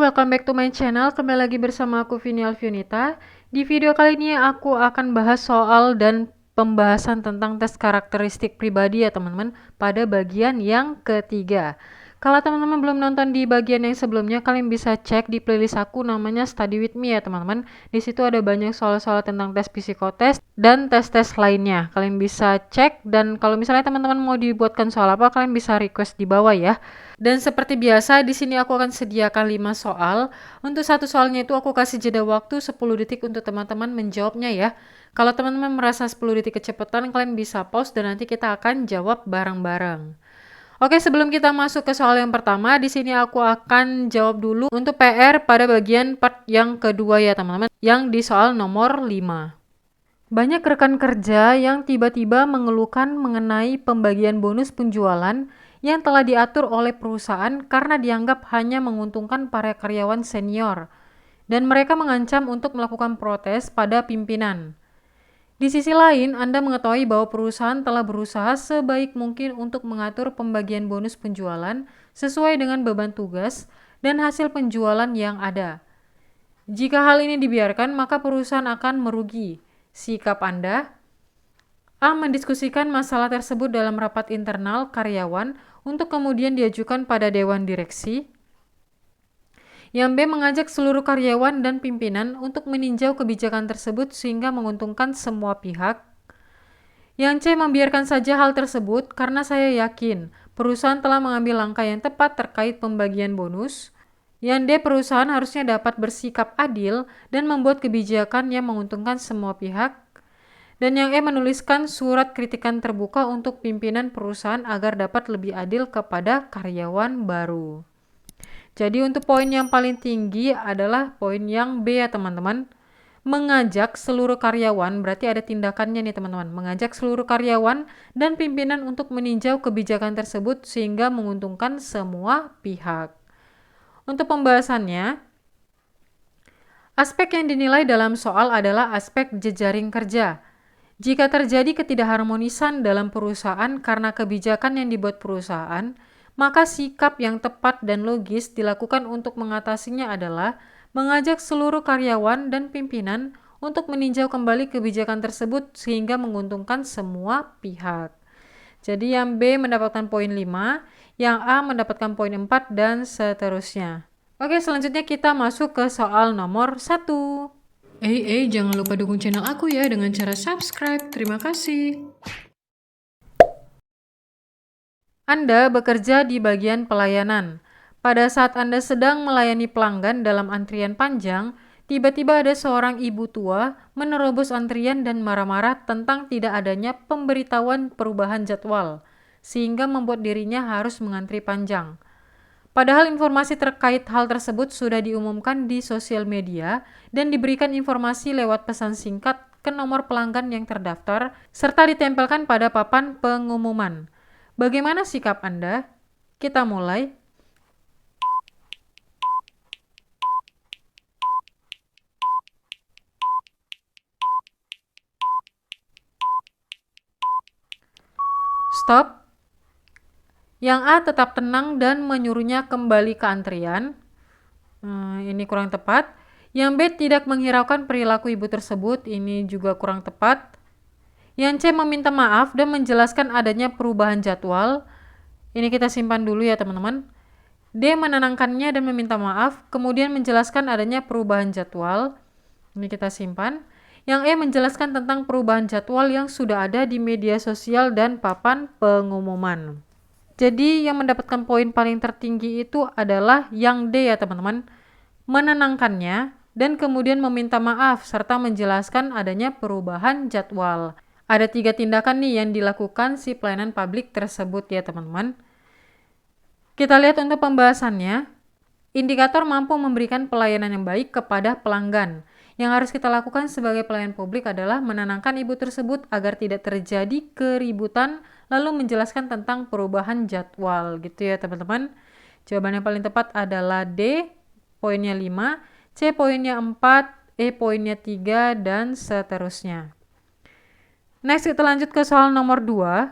welcome back to my channel. Kembali lagi bersama aku Vini Alfionita. Di video kali ini aku akan bahas soal dan pembahasan tentang tes karakteristik pribadi ya teman-teman, pada bagian yang ketiga. Kalau teman-teman belum nonton di bagian yang sebelumnya, kalian bisa cek di playlist aku namanya Study With Me ya teman-teman. Di situ ada banyak soal-soal tentang tes psikotes dan tes-tes lainnya. Kalian bisa cek, dan kalau misalnya teman-teman mau dibuatkan soal apa, kalian bisa request di bawah ya. Dan seperti biasa, di sini aku akan sediakan 5 soal. Untuk satu soalnya itu aku kasih jeda waktu 10 detik untuk teman-teman menjawabnya ya. Kalau teman-teman merasa 10 detik kecepatan, kalian bisa pause dan nanti kita akan jawab bareng-bareng. Oke, sebelum kita masuk ke soal yang pertama, di sini aku akan jawab dulu untuk PR pada bagian part yang kedua ya teman-teman, yang di soal nomor 5. Banyak rekan kerja yang tiba-tiba mengeluhkan mengenai pembagian bonus penjualan yang telah diatur oleh perusahaan karena dianggap hanya menguntungkan para karyawan senior, dan mereka mengancam untuk melakukan protes pada pimpinan. Di sisi lain, Anda mengetahui bahwa perusahaan telah berusaha sebaik mungkin untuk mengatur pembagian bonus penjualan sesuai dengan beban tugas dan hasil penjualan yang ada. Jika hal ini dibiarkan, maka perusahaan akan merugi. Sikap Anda: A. Mendiskusikan masalah tersebut dalam rapat internal karyawan untuk kemudian diajukan pada dewan direksi. Yang B. Mengajak seluruh karyawan dan pimpinan untuk meninjau kebijakan tersebut sehingga menguntungkan semua pihak. Yang C. Membiarkan saja hal tersebut karena saya yakin perusahaan telah mengambil langkah yang tepat terkait pembagian bonus. Yang D. Perusahaan harusnya dapat bersikap adil dan membuat kebijakan yang menguntungkan semua pihak. Dan yang E. Menuliskan surat kritikan terbuka untuk pimpinan perusahaan agar dapat lebih adil kepada karyawan baru. Jadi untuk poin yang paling tinggi adalah poin yang B ya teman-teman. Mengajak seluruh karyawan, berarti ada tindakannya nih teman-teman. Mengajak seluruh karyawan dan pimpinan untuk meninjau kebijakan tersebut sehingga menguntungkan semua pihak. Untuk pembahasannya, aspek yang dinilai dalam soal adalah aspek jejaring kerja. Jika terjadi ketidakharmonisan dalam perusahaan karena kebijakan yang dibuat perusahaan, maka sikap yang tepat dan logis dilakukan untuk mengatasinya adalah mengajak seluruh karyawan dan pimpinan untuk meninjau kembali kebijakan tersebut sehingga menguntungkan semua pihak. Jadi yang B mendapatkan poin 5, yang A mendapatkan poin 4, dan seterusnya. Oke, selanjutnya kita masuk ke soal nomor 1. Jangan lupa dukung channel aku ya dengan cara subscribe. Terima kasih. Anda bekerja di bagian pelayanan. Pada saat Anda sedang melayani pelanggan dalam antrian panjang, tiba-tiba ada seorang ibu tua menerobos antrian dan marah-marah tentang tidak adanya pemberitahuan perubahan jadwal, sehingga membuat dirinya harus mengantri panjang. Padahal informasi terkait hal tersebut sudah diumumkan di sosial media dan diberikan informasi lewat pesan singkat ke nomor pelanggan yang terdaftar, serta ditempelkan pada papan pengumuman. Bagaimana sikap Anda? Kita mulai. Stop. Yang A tetap tenang dan menyuruhnya kembali ke antrian. Ini kurang tepat. Yang B tidak menghiraukan perilaku ibu tersebut. Ini juga kurang tepat. Yang C meminta maaf dan menjelaskan adanya perubahan jadwal. Ini kita simpan dulu ya teman-teman. D menenangkannya dan meminta maaf, kemudian menjelaskan adanya perubahan jadwal. Ini kita simpan. Yang E menjelaskan tentang perubahan jadwal yang sudah ada di media sosial dan papan pengumuman. Jadi yang mendapatkan poin paling tertinggi itu adalah yang D ya teman-teman. Menenangkannya dan kemudian meminta maaf serta menjelaskan adanya perubahan jadwal. Ada 3 tindakan nih yang dilakukan si pelayanan publik tersebut ya teman-teman. Kita lihat untuk pembahasannya. Indikator mampu memberikan pelayanan yang baik kepada pelanggan. Yang harus kita lakukan sebagai pelayan publik adalah menenangkan ibu tersebut agar tidak terjadi keributan, lalu menjelaskan tentang perubahan jadwal gitu ya teman-teman. Jawaban yang paling tepat adalah D, poinnya 5, C poinnya 4, E poinnya 3, dan seterusnya. Next kita lanjut ke soal nomor 2.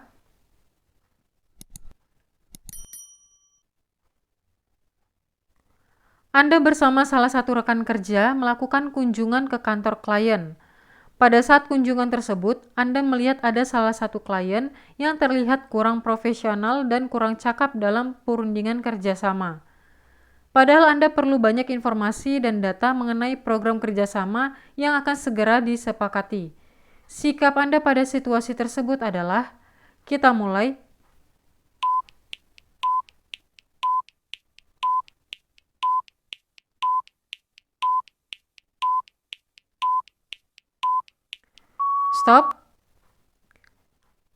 Anda bersama salah satu rekan kerja melakukan kunjungan ke kantor klien. Pada saat kunjungan tersebut, Anda melihat ada salah satu klien yang terlihat kurang profesional dan kurang cakap dalam perundingan kerjasama. Padahal Anda perlu banyak informasi dan data mengenai program kerjasama yang akan segera disepakati. Sikap Anda pada situasi tersebut adalah, kita mulai. Stop.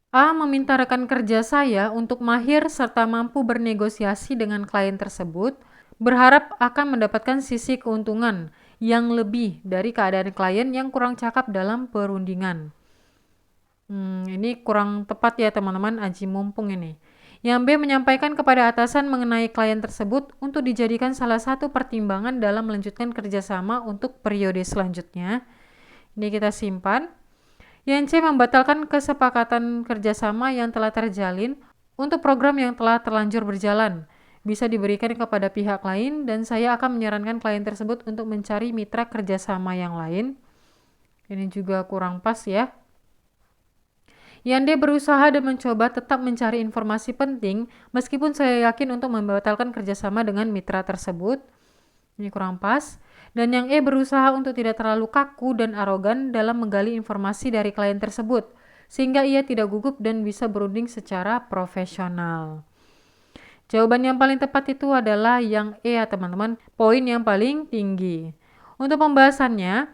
A meminta rekan kerja saya untuk mahir serta mampu bernegosiasi dengan klien tersebut, berharap akan mendapatkan sisi keuntungan yang lebih dari keadaan klien yang kurang cakap dalam perundingan. Ini kurang tepat ya teman-teman, aji mumpung ini. Yang B menyampaikan kepada atasan mengenai klien tersebut untuk dijadikan salah satu pertimbangan dalam melanjutkan kerjasama untuk periode selanjutnya. Ini kita simpan. Yang C membatalkan kesepakatan kerjasama yang telah terjalin untuk program yang telah terlanjur berjalan. Bisa diberikan kepada pihak lain dan saya akan menyarankan klien tersebut untuk mencari mitra kerjasama yang lain. Ini juga kurang pas ya. Yang D berusaha dan mencoba tetap mencari informasi penting meskipun saya yakin untuk membatalkan kerjasama dengan mitra tersebut. Ini kurang pas. Dan yang E berusaha untuk tidak terlalu kaku dan arogan dalam menggali informasi dari klien tersebut, sehingga ia tidak gugup dan bisa berunding secara profesional. Jawaban yang paling tepat itu adalah yang E ya teman-teman, poin yang paling tinggi. Untuk pembahasannya,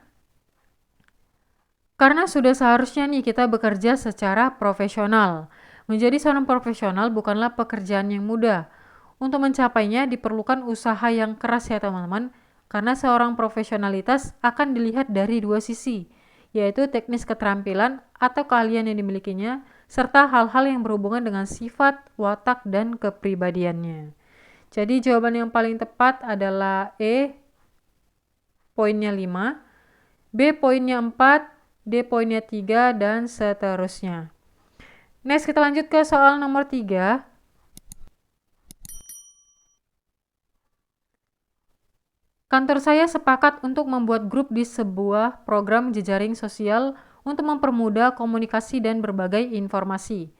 karena sudah seharusnya nih kita bekerja secara profesional. Menjadi seorang profesional bukanlah pekerjaan yang mudah. Untuk mencapainya diperlukan usaha yang keras ya teman-teman, karena seorang profesionalitas akan dilihat dari dua sisi, yaitu teknis keterampilan atau keahlian yang dimilikinya, serta hal-hal yang berhubungan dengan sifat, watak, dan kepribadiannya. Jadi jawaban yang paling tepat adalah E, poinnya 5, B poinnya 4, D poinnya 3, dan seterusnya. Next, kita lanjut ke soal nomor 3. Kantor saya sepakat untuk membuat grup di sebuah program jejaring sosial untuk mempermudah komunikasi dan berbagai informasi.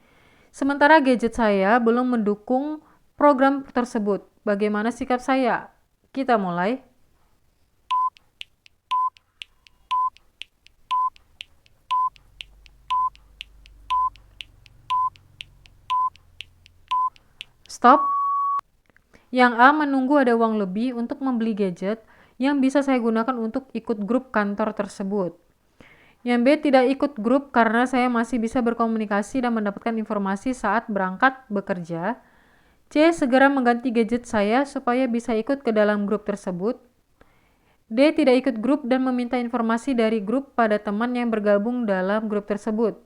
Sementara gadget saya belum mendukung program tersebut. Bagaimana sikap saya? Kita mulai. Stop. Yang A menunggu ada uang lebih untuk membeli gadget yang bisa saya gunakan untuk ikut grup kantor tersebut. Yang B tidak ikut grup karena saya masih bisa berkomunikasi dan mendapatkan informasi saat berangkat bekerja. C segera mengganti gadget saya supaya bisa ikut ke dalam grup tersebut. D tidak ikut grup dan meminta informasi dari grup pada teman yang bergabung dalam grup tersebut.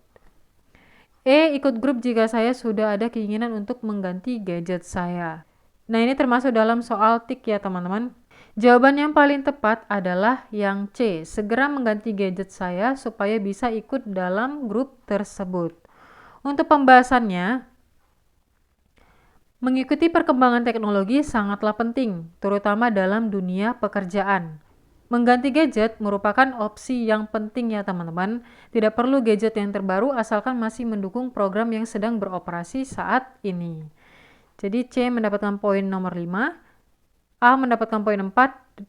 E ikut grup jika saya sudah ada keinginan untuk mengganti gadget saya. Nah, ini termasuk dalam soal tik ya teman-teman. Jawaban yang paling tepat adalah yang C, segera mengganti gadget saya supaya bisa ikut dalam grup tersebut. Untuk pembahasannya, mengikuti perkembangan teknologi sangatlah penting, terutama dalam dunia pekerjaan. Mengganti gadget merupakan opsi yang penting ya teman-teman. Tidak perlu gadget yang terbaru asalkan masih mendukung program yang sedang beroperasi saat ini. Jadi C mendapatkan poin nomor 5, A mendapatkan poin 4,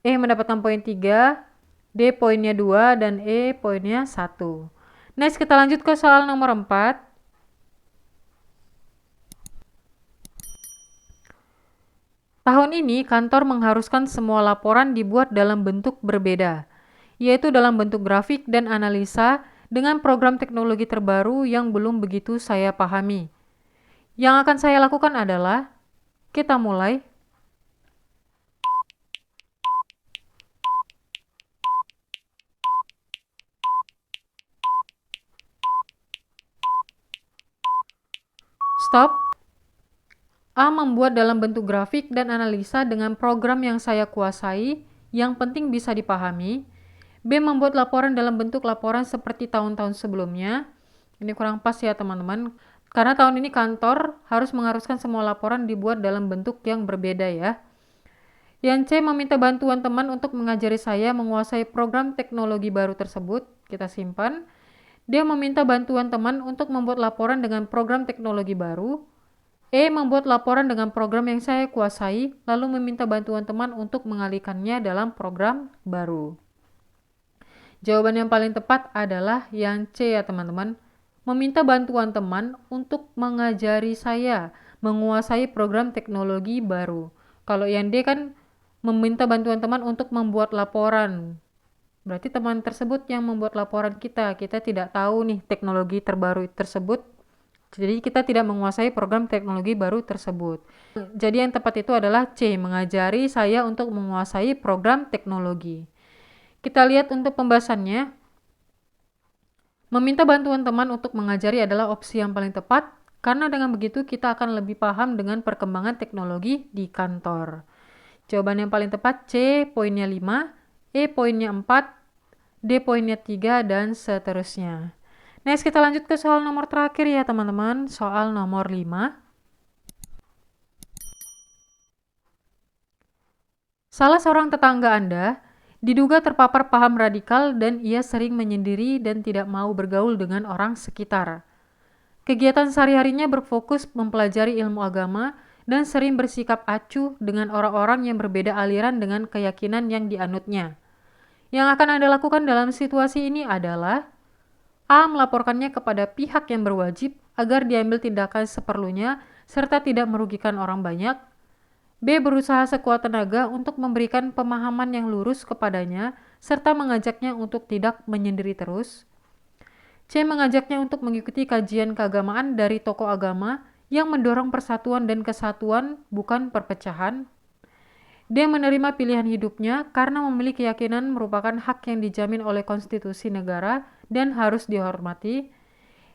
E mendapatkan poin 3, D poinnya 2, dan E poinnya 1. Next, kita lanjut ke soal nomor 4. Tahun ini kantor mengharuskan semua laporan dibuat dalam bentuk berbeda, yaitu dalam bentuk grafik dan analisa dengan program teknologi terbaru yang belum begitu saya pahami. Yang akan saya lakukan adalah, kita mulai. Stop. A membuat dalam bentuk grafik dan analisa dengan program yang saya kuasai, yang penting bisa dipahami. B membuat laporan dalam bentuk laporan seperti tahun-tahun sebelumnya. Ini kurang pas ya teman-teman, karena tahun ini kantor harus mengharuskan semua laporan dibuat dalam bentuk yang berbeda ya. Yang C meminta bantuan teman untuk mengajari saya menguasai program teknologi baru tersebut. Kita simpan. Dia meminta bantuan teman untuk membuat laporan dengan program teknologi baru. E membuat laporan dengan program yang saya kuasai, lalu meminta bantuan teman untuk mengalihkannya dalam program baru. Jawaban yang paling tepat adalah yang C ya teman-teman. Meminta bantuan teman untuk mengajari saya menguasai program teknologi baru. Kalau yang D kan meminta bantuan teman untuk membuat laporan. Berarti teman tersebut yang membuat laporan kita. Kita tidak tahu nih teknologi terbaru tersebut. Jadi kita tidak menguasai program teknologi baru tersebut. Jadi yang tepat itu adalah C, mengajari saya untuk menguasai program teknologi. Kita lihat untuk pembahasannya. Meminta bantuan teman untuk mengajari adalah opsi yang paling tepat, karena dengan begitu kita akan lebih paham dengan perkembangan teknologi di kantor. Jawaban yang paling tepat C, poinnya 5, E poinnya 4, D poinnya 3, dan seterusnya. Next, kita lanjut ke soal nomor terakhir ya teman-teman, soal nomor 5. Salah seorang tetangga Anda diduga terpapar paham radikal dan ia sering menyendiri dan tidak mau bergaul dengan orang sekitar. Kegiatan sehari-harinya berfokus mempelajari ilmu agama dan sering bersikap acuh dengan orang-orang yang berbeda aliran dengan keyakinan yang dianutnya. Yang akan Anda lakukan dalam situasi ini adalah A. Melaporkannya kepada pihak yang berwajib agar diambil tindakan seperlunya serta tidak merugikan orang banyak. B. Berusaha sekuat tenaga untuk memberikan pemahaman yang lurus kepadanya serta mengajaknya untuk tidak menyendiri terus. C. Mengajaknya untuk mengikuti kajian keagamaan dari tokoh agama yang mendorong persatuan dan kesatuan, bukan perpecahan. D. Menerima pilihan hidupnya karena memiliki keyakinan merupakan hak yang dijamin oleh konstitusi negara dan harus dihormati.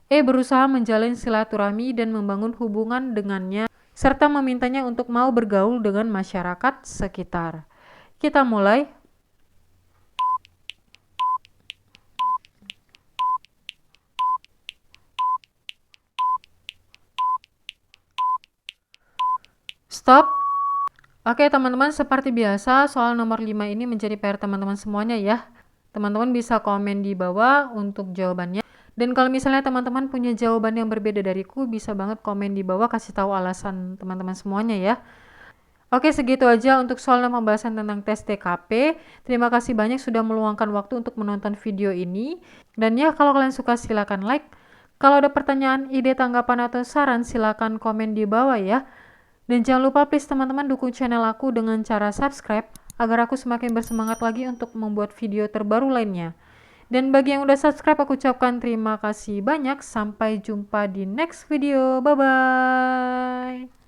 E. Berusaha menjalin silaturahmi dan membangun hubungan dengannya serta memintanya untuk mau bergaul dengan masyarakat sekitar. Kita mulai. Stop. Oke teman-teman, seperti biasa soal nomor 5 ini menjadi PR teman-teman semuanya ya. Teman-teman bisa komen di bawah untuk jawabannya. Dan kalau misalnya teman-teman punya jawaban yang berbeda dariku, bisa banget komen di bawah kasih tahu alasan teman-teman semuanya ya. Oke, segitu aja untuk soal dan pembahasan tentang tes TKP. Terima kasih banyak sudah meluangkan waktu untuk menonton video ini. Dan ya, kalau kalian suka silakan like. Kalau ada pertanyaan, ide, tanggapan, atau saran, silakan komen di bawah ya. Dan jangan lupa please teman-teman dukung channel aku dengan cara subscribe agar aku semakin bersemangat lagi untuk membuat video terbaru lainnya. Dan bagi yang udah subscribe, aku ucapkan terima kasih banyak. Sampai jumpa di next video. Bye-bye.